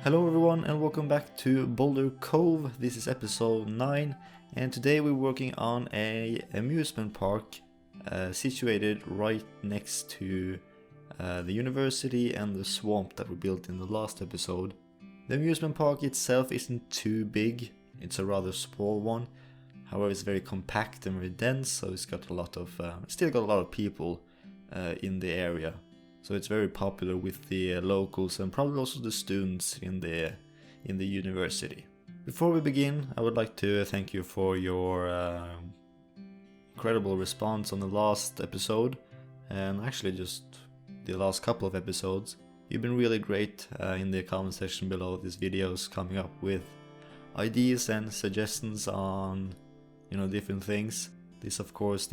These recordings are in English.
Hello everyone and welcome back to Boulder Cove. This is episode 9 and today we're working on a amusement park situated right next to the university and the swamp that we built in the last episode. The amusement park itself isn't too big, it's a rather small one. However, it's very compact and very dense, so it's got a lot of still got a lot of people in the area. So it's very popular with the locals and probably also the students in the university. Before we begin, I would like to thank you for your incredible response on the last episode, and actually just the last couple of episodes. You've been really great in the comment section below these videos, coming up with ideas and suggestions on different things. This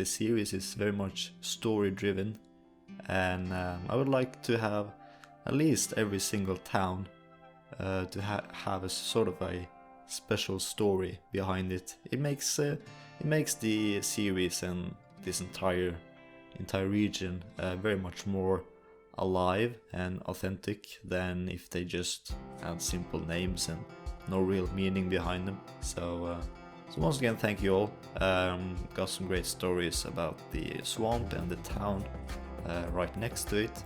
series is very much story driven. And I would like to have at least every single town to have a sort of a special story behind it. It makes the series and this entire region very much more alive and authentic than if they just had simple names and no real meaning behind them. So once again, thank you all. Got some great stories about the swamp and the town right next to it.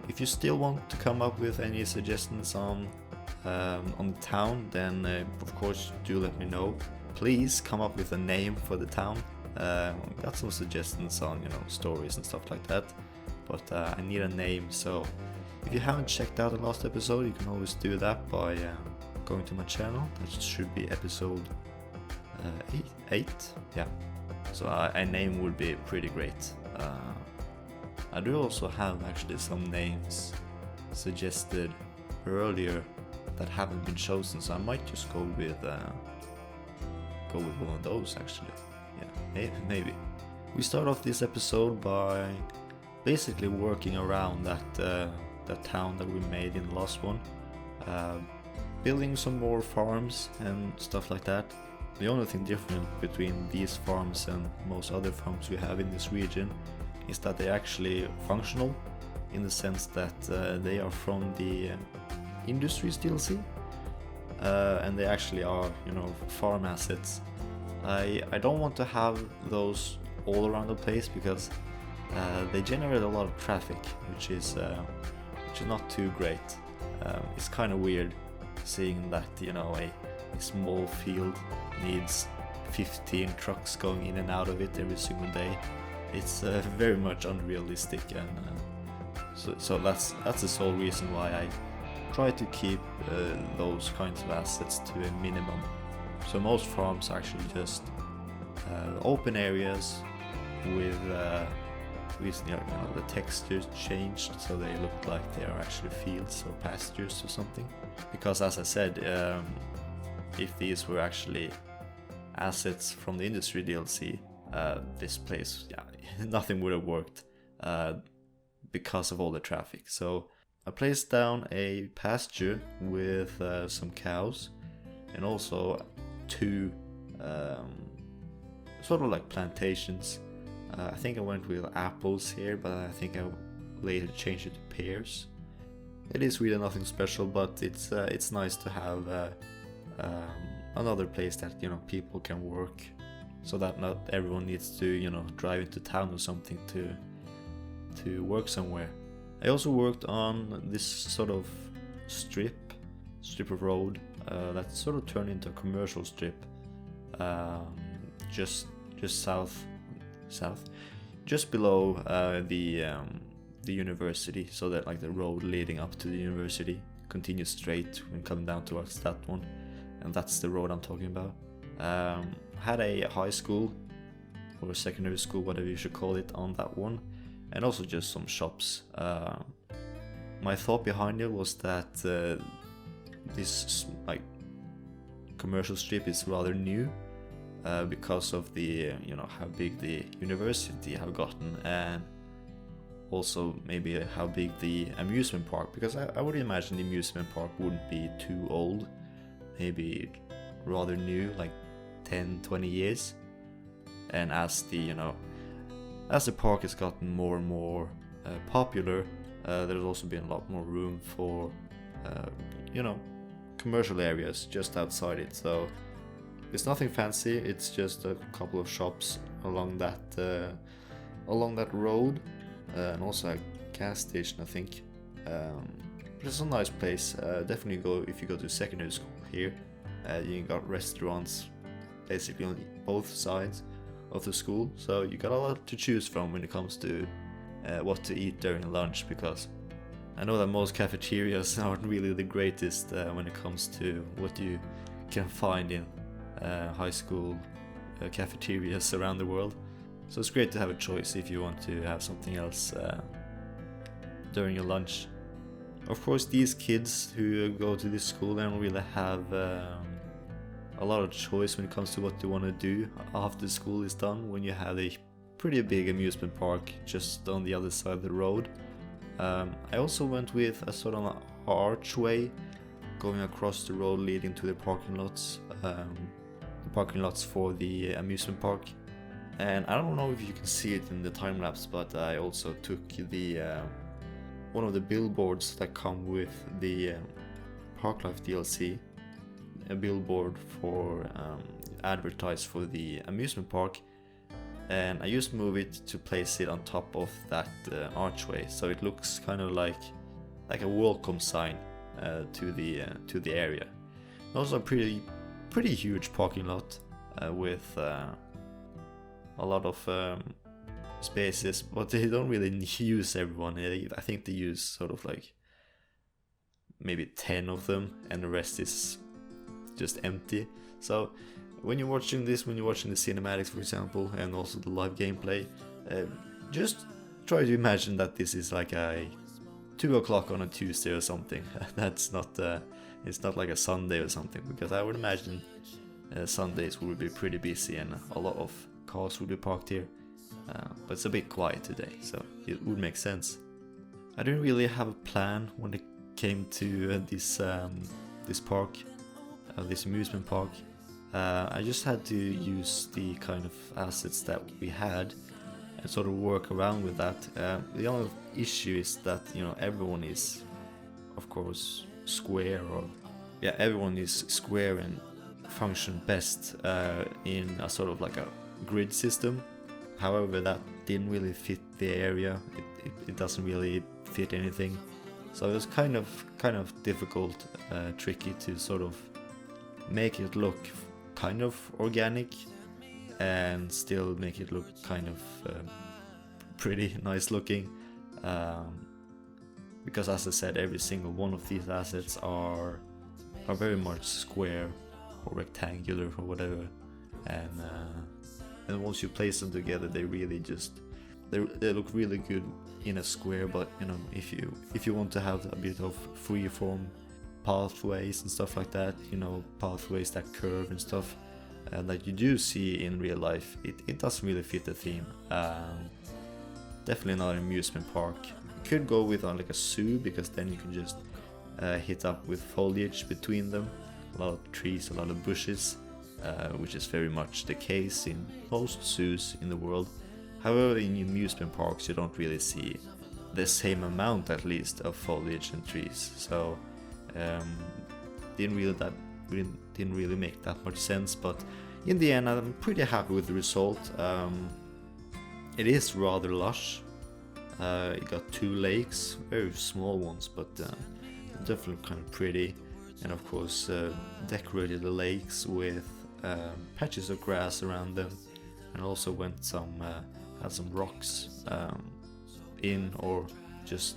If you still want to come up with any suggestions on the town, then of course do let me know. Please come up with a name for the town. Got some suggestions on stories and stuff like that, but I need a name. So if you haven't checked out the last episode, you can always do that by going to my channel. That should be episode 8. Yeah. So a name would be pretty great. I do also have actually some names suggested earlier that haven't been chosen, so I might just go with one of those actually. Yeah, maybe. We start off this episode by basically working around that town that we made in the last one, building some more farms and stuff like that. The only thing different between these farms and most other farms we have in this region is that they're actually functional, in the sense that they are from the industries DLC, and they actually are farm assets. I don't want to have those all around the place because they generate a lot of traffic, which is not too great. It's kind of weird seeing that a small field needs 15 trucks going in and out of it every single day. It's very much unrealistic, and so that's the sole reason why I try to keep those kinds of assets to a minimum. So most farms are actually just open areas with the textures changed so they look like they are actually fields or pastures or something. Because as I said, if these were actually assets from the industry DLC, this place, nothing would have worked because of all the traffic. So I placed down a pasture with some cows and also 2 sort of like plantations. I think I went with apples here, but I think I later changed it to pears. It is really nothing special, but it's nice to have another place that people can work, so that not everyone needs to drive into town or something to work somewhere. I also worked on this sort of strip of road that sort of turned into a commercial strip, just south, just below the university, so that like the road leading up to the university continues straight and come down towards that one, and that's the road I'm talking about. Had a high school or a secondary school, whatever you should call it, on that one, and also just some shops. My thought behind it was that this like commercial strip is rather new, because of the how big the university have gotten, and also maybe how big the amusement park, because I would imagine the amusement park wouldn't be too old, maybe rather new, like 10-20 years. And as the park has gotten more and more popular, there's also been a lot more room for you know, commercial areas just outside it. So it's nothing fancy. It's just a couple of shops along that road, and also a gas station, I think. But it's a nice place. Definitely go if you go to secondary school here. You got restaurants basically on both sides of the school, so you got a lot to choose from when it comes to what to eat during lunch, because I know that most cafeterias aren't really the greatest when it comes to what you can find in high school cafeterias around the world. So it's great to have a choice if you want to have something else during your lunch. Of course, these kids who go to this school don't really have a lot of choice when it comes to what they want to do after school is done, when you have a pretty big amusement park just on the other side of the road. I also went with a sort of an archway going across the road leading to the parking lots for the amusement park. And I don't know if you can see it in the time lapse, but I also took the one of the billboards that come with the Parklife DLC, a billboard for advertise for the amusement park, and I just move it to place it on top of that archway, so it looks kind of like a welcome sign to the area. Also a pretty huge parking lot with a lot of spaces, but they don't really use everyone. I think they use sort of like maybe 10 of them, and the rest is just empty. So when you're watching the cinematics, for example, and also the live gameplay, just try to imagine that this is like a 2 o'clock on a Tuesday or something. That's not it's not like a Sunday or something, because I would imagine Sundays would be pretty busy and a lot of cars would be parked here. But it's a bit quiet today, so it would make sense. I didn't really have a plan when it came to this park, this amusement park. I just had to use the kind of assets that we had and sort of work around with that. The only issue is that, you know, everyone is, of course, square, everyone is square and function best in a sort of like a grid system. However, that didn't really fit the area. It doesn't really fit anything. So it was kind of difficult, tricky to sort of make it look kind of organic and still make it look kind of pretty nice looking. Because as I said, every single one of these assets are very much square or rectangular or whatever, and once you place them together, they really just they look really good in a square. But you know, if you want to have a bit of freeform pathways and stuff like that, you know, pathways that curve and stuff that you do see in real life, it doesn't really fit the theme. Definitely not an amusement park. You could go with like a zoo, because then you can just hit up with foliage between them, a lot of trees, a lot of bushes, which is very much the case in most zoos in the world. However, in amusement parks you don't really see the same amount, at least, of foliage and trees. So didn't really make that much sense. But in the end, I'm pretty happy with the result. It is rather lush. It got 2 lakes, very small ones, but definitely kind of pretty. And of course, decorated the lakes with patches of grass around them, and also had some rocks in or just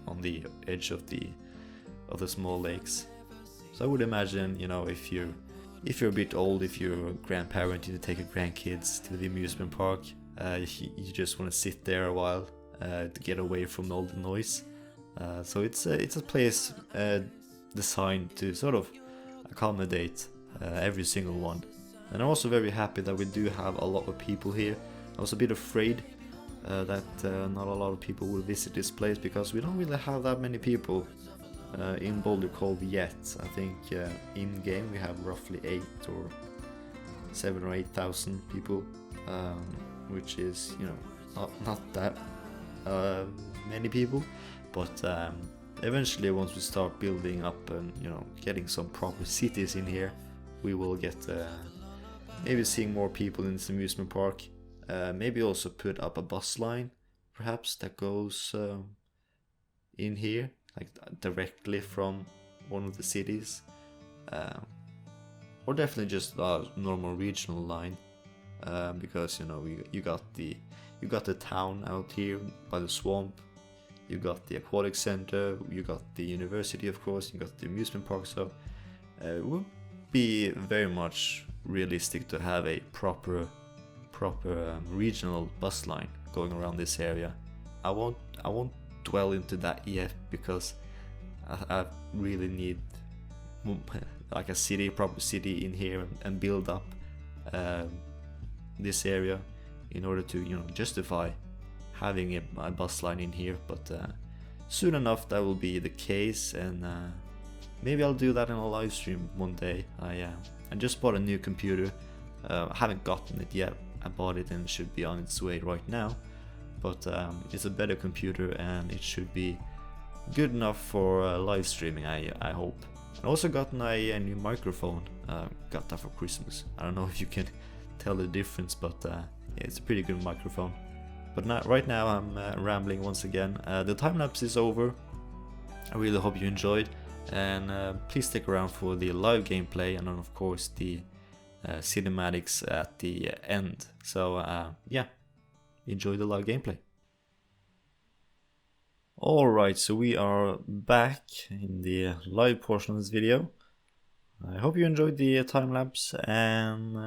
on the edge of the small lakes. So I would imagine, you know, if you're a bit old, if you're a grandparent, you take your grandkids to the amusement park, you just want to sit there a while to get away from all the noise. So it's a place designed to sort of accommodate every single one. And I'm also very happy that we do have a lot of people here. I was a bit afraid that not a lot of people will visit this place, because we don't really have that many people in Boulder Cove yet. I think in game we have roughly 7 or 8,000 people, which is, you know, not that many people, but eventually, once we start building up and getting some proper cities in here, we will get maybe seeing more people in this amusement park. Maybe also put up a bus line, perhaps, that goes in here, like directly from one of the cities, or definitely just a normal regional line, because you got the town out here by the swamp, you got the aquatic center, you got the university, of course, you got the amusement park. So it would be very much realistic to have a proper regional bus line going around this area. I won't dwell into that yet, because I really need like a proper city in here, and build up this area in order to justify having a bus line in here. But soon enough that will be the case, and maybe I'll do that in a live stream one day. I just bought a new computer. I haven't gotten it yet. I bought it and it should be on its way right now, but it's a better computer and it should be good enough for live streaming, I hope. I also gotten a new microphone, got that for Christmas. I don't know if you can tell the difference, but yeah, it's a pretty good microphone. But right now I'm rambling once again. The time lapse is over. I really hope you enjoyed, and please stick around for the live gameplay, and then of course the cinematics at the end. So yeah, enjoy the live gameplay. Alright, so we are back in the live portion of this video. I hope you enjoyed the time lapse, and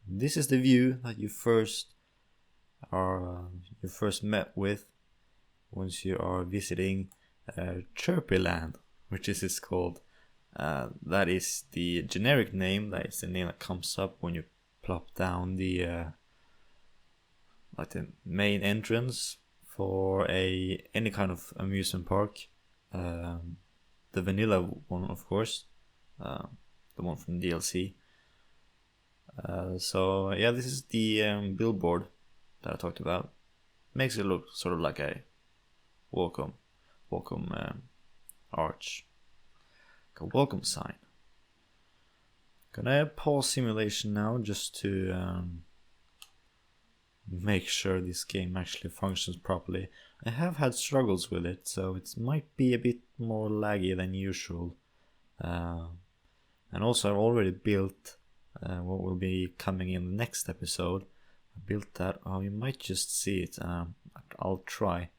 this is the view that you first met with once you are visiting Chirpyland, which is called. That is the generic name. That is the name that comes up when you plop down the like the main entrance for any kind of amusement park. The vanilla one, of course, the one from DLC. So yeah, this is the billboard that I talked about. Makes it look sort of like a welcome arch, like a welcome sign. Gonna pause simulation now just to make sure this game actually functions properly. I have had struggles with it, so it might be a bit more laggy than usual. And also I've already built what will be coming in the next episode. I built that. Oh, you might just see it. I'll try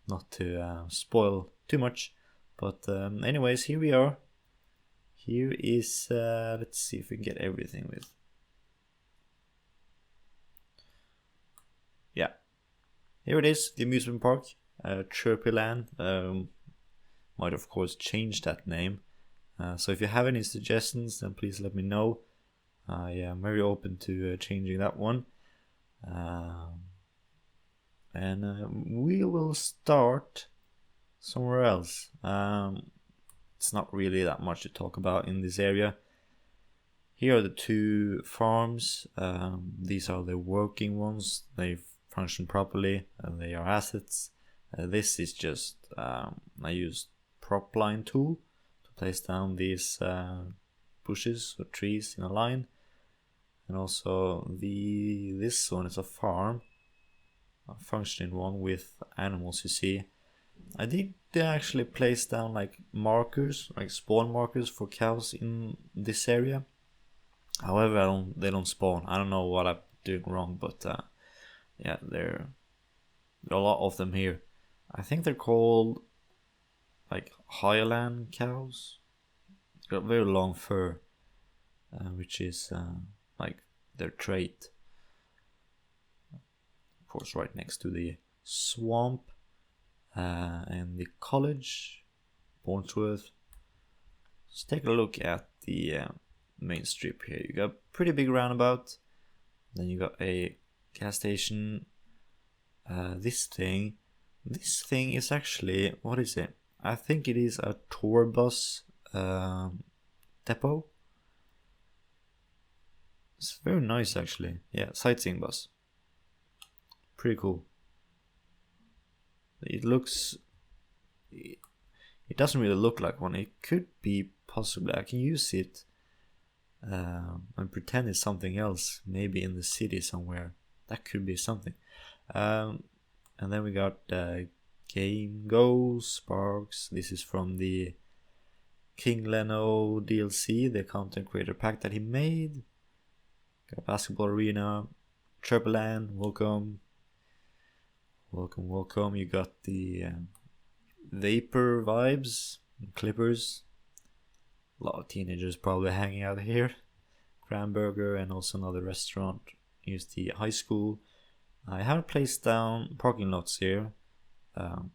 not to spoil too much. But anyways, here we are. Here is, let's see if we can get everything with. Yeah, here it is, the amusement park, Chirpyland. Might of course change that name. So if you have any suggestions, then please let me know. I am very open to changing that one. And we will start somewhere else. It's not really that much to talk about in this area. Here are the two farms. These are the working ones. They function properly and they are assets. This is just I used prop line tool to place down these bushes or trees in a line. And also this one is a farm, a functioning one with animals, you see. I did actually place down like markers, like spawn markers for cows in this area. However, they don't spawn. I don't know what I'm doing wrong, but yeah, there are a lot of them here. I think they're called like Highland cows. They've got very long fur, which is like their trait. Of course, right next to the swamp and the college, Bournemouth. Let's take a look at the main strip here. You got a pretty big roundabout. Then you got a gas station. This thing is actually, what is it? I think it is a tour bus depot. It's very nice actually. Yeah, sightseeing bus. Pretty cool. It looks, It doesn't really look like one. It could be possibly. I can use it and pretend it's something else. Maybe in the city somewhere. That could be something. And then we got Game Go Sparks. This is from the King Leno DLC, the content creator pack that he made. Got a basketball arena. Chirpland, welcome. Welcome. You got the Vapor vibes, Clippers. A lot of teenagers probably hanging out here. Cranburger and also another restaurant. Here's the high school. I haven't placed down parking lots here for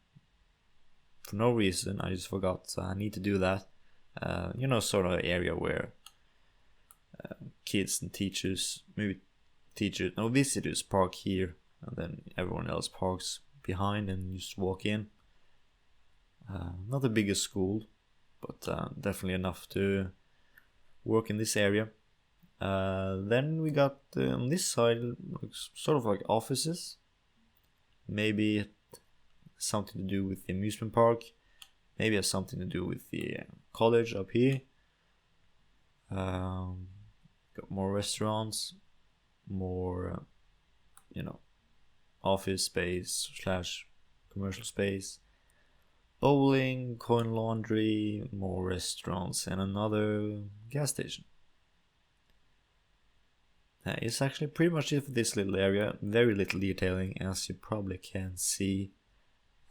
no reason. I just forgot, so I need to do that. Sort of area where kids and teachers, visitors park here, and then everyone else parks behind and you just walk in. Not the biggest school, but definitely enough to work in this area. Then we got on this side sort of like offices. Maybe something to do with the amusement park. Maybe has something to do with the college up here. Got more restaurants, more office space / commercial space. Bowling, coin laundry, more restaurants, and another gas station. It's actually pretty much it for this little area. Very little detailing, as you probably can see.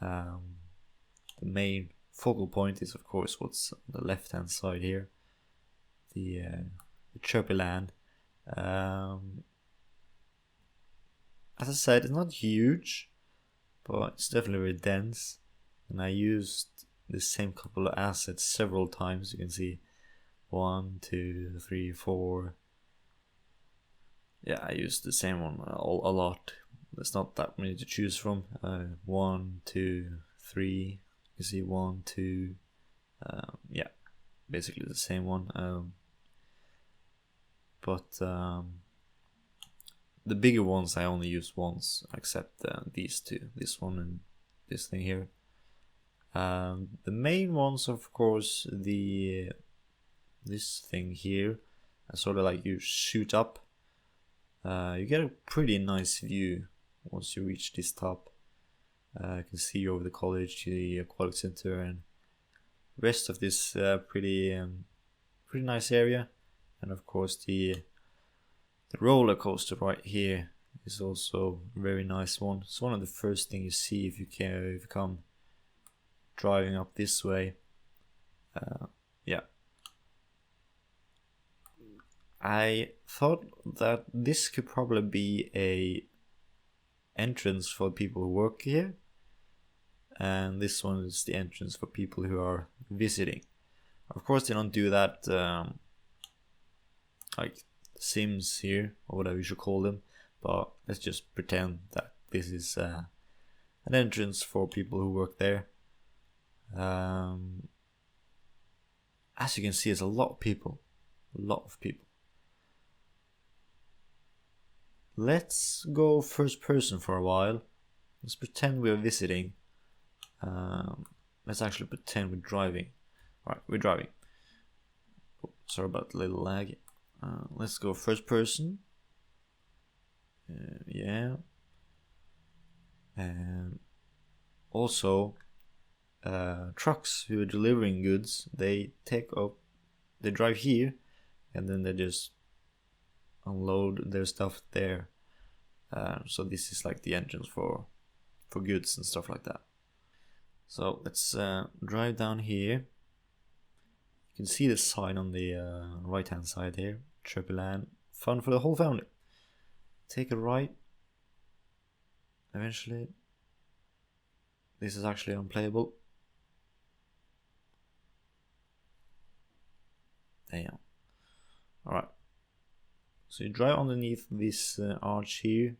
The main focal point is, of course, what's on the left hand side here. The chirpy land. As I said, it's not huge, but it's definitely very dense. And I used the same couple of assets several times. You can see 1, 2, 3, 4. Yeah, I used the same one a lot. There's not that many to choose from. 1, 2, 3. You can see 1, 2. Yeah, basically the same one. But the bigger ones I only used once, except these two. This one and this thing here. The main ones, of course, this thing here, sort of like you shoot up. You get a pretty nice view once you reach this top. You can see over the college, the aquatic center, and rest of this pretty nice area. And of course, the roller coaster right here is also a very nice one. It's one of the first things you see if you come driving up this way. Yeah. I thought that this could probably be a entrance for people who work here, and this one is the entrance for people who are visiting. Of course, they don't do that like Sims here, or whatever you should call them, but let's just pretend that this is an entrance for people who work there. As you can see, it's a lot of people. Let's go first person for a while. Let's pretend we're visiting. Let's actually pretend we're driving. Alright, we're driving. Oh, sorry about the little lag. Let's go first person. Yeah. And also, trucks who are delivering goods, they drive here, and then they just unload their stuff there. So this is like the entrance for goods and stuff like that. So let's drive down here. You can see the sign on the right hand side here. Chirpyland, fun for the whole family. Take a right. Eventually, this is actually unplayable. Damn. Alright. So you drive underneath this arch here.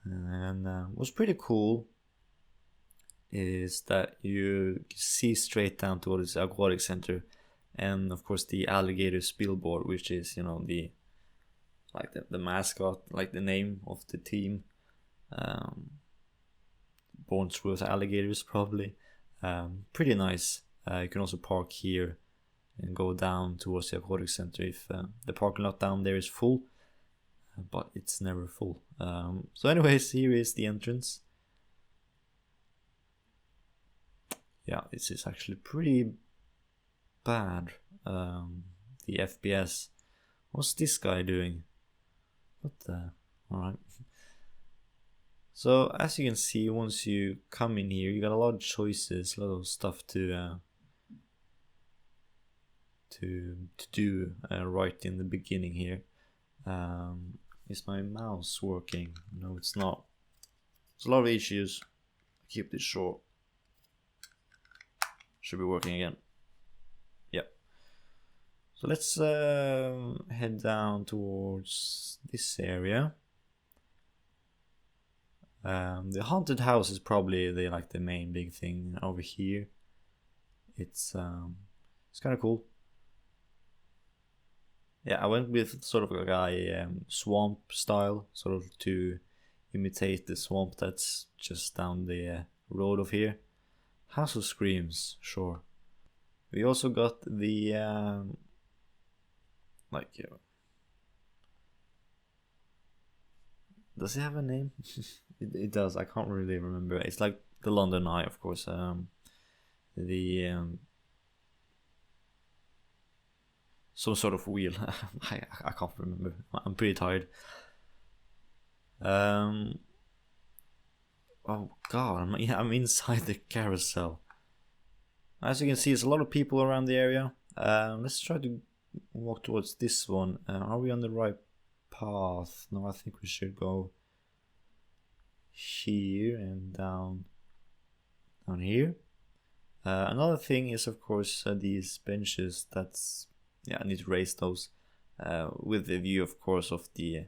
And what's pretty cool is that you see straight down towards the aquatic center, and of course the alligator billboard, which is the mascot, like the name of the team. Born through alligators, probably. Pretty nice. You can also park here and go down towards the aquatic center if the parking lot down there is full, but it's never full. So anyways, here is the entrance. Yeah, this is actually pretty bad. The FPS. What's this guy doing? What the? Alright. So as you can see, once you come in here, you got a lot of choices, a lot of stuff to do right in the beginning here. Is my mouse working? No, it's not. There's a lot of issues. Keep this short. Should be working again. Yep. So let's head down towards this area. The haunted house is probably the main big thing over here. It's kind of cool. Yeah, I went with sort of a swamp style, sort of to imitate the swamp that's just down the road of here. House of Screams, sure. We also got the does it have a name? It does. I can't really remember. It's like the London Eye, of course. Some sort of wheel. I can't remember. I'm pretty tired. Oh god, I'm inside the carousel. As you can see, there's a lot of people around the area. Let's try to walk towards this one. Are we on the right path? No, I think we should go here and down here. Another thing is, of course, these benches. I need to raise those with the view, of course, of the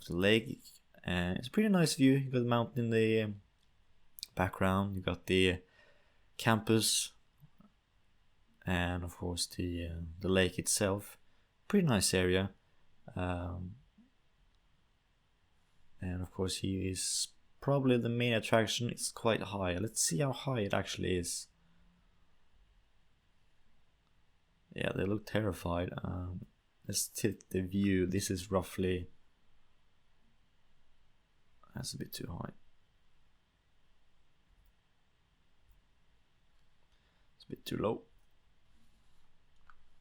lake. And it's a pretty nice view. You got the mountain in the background. You got the campus, and of course the lake itself. Pretty nice area. And of course, he is probably the main attraction. It's quite high. Let's see how high it actually is. Yeah, they look terrified. Let's take the view. This is roughly... That's a bit too high. It's a bit too low.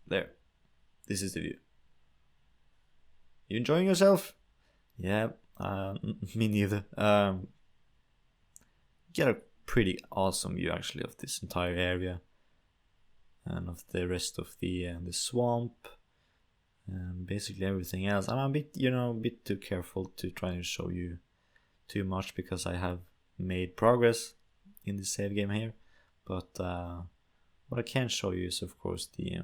There. This is the view. You enjoying yourself? Yeah, me neither. Get a pretty awesome view actually of this entire area and of the rest of the swamp and basically everything else. I'm a bit too careful to try and show you too much because I have made progress in the save game here, but what I can show you is, of course, the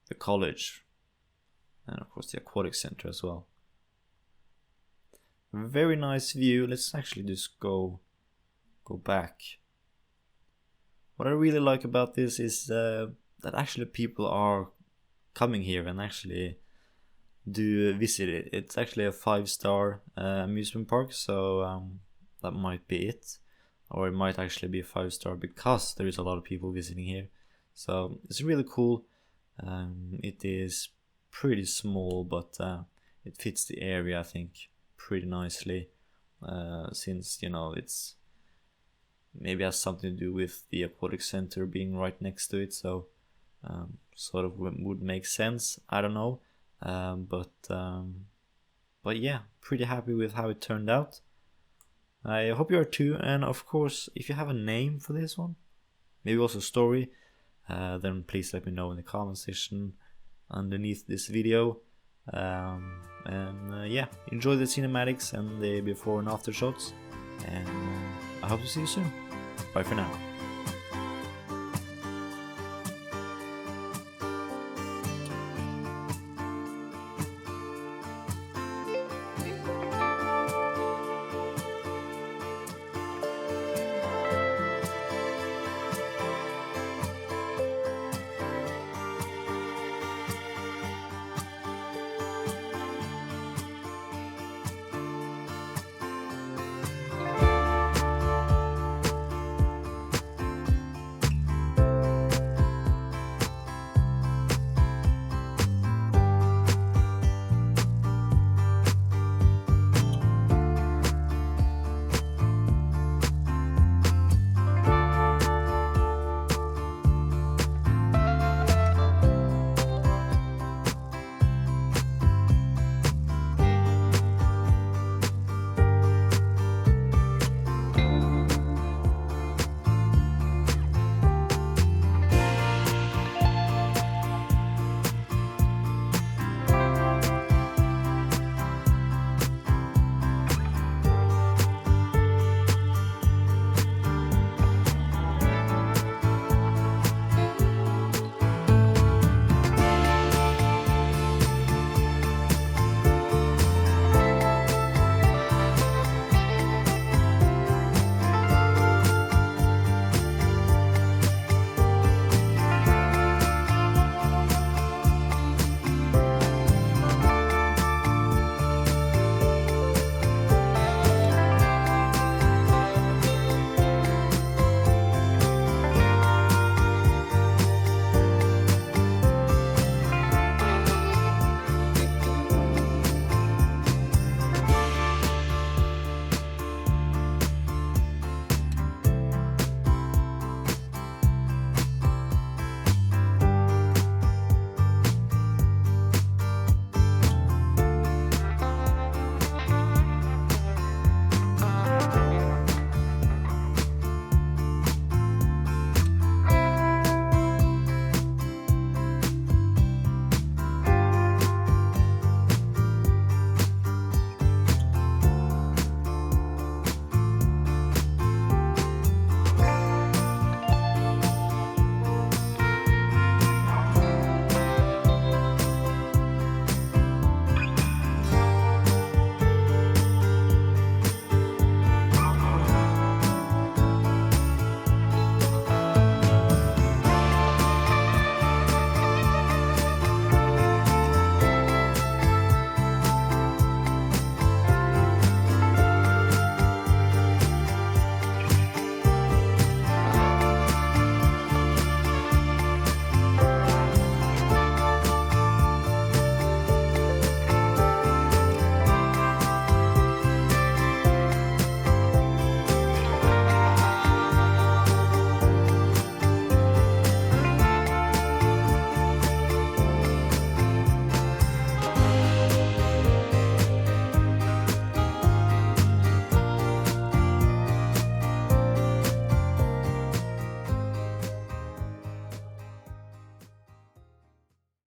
the college and of course the aquatic center as well. Very nice view. Let's actually just go back. What I really like about this is that actually people are coming here and actually do visit it. It's actually a 5-star amusement park, so that might be it, or it might actually be a 5-star because there is a lot of people visiting here. So it's really cool. It is pretty small, but it fits the area, I think, pretty nicely, since it's maybe has something to do with the aquatic center being right next to it, so sort of would make sense. I don't know. But yeah, pretty happy with how it turned out. I hope you are too, and of course, if you have a name for this one, maybe also a story, then please let me know in the comment section underneath this video. Yeah, enjoy the cinematics and the before and after shots, and I hope to see you soon. Bye for now.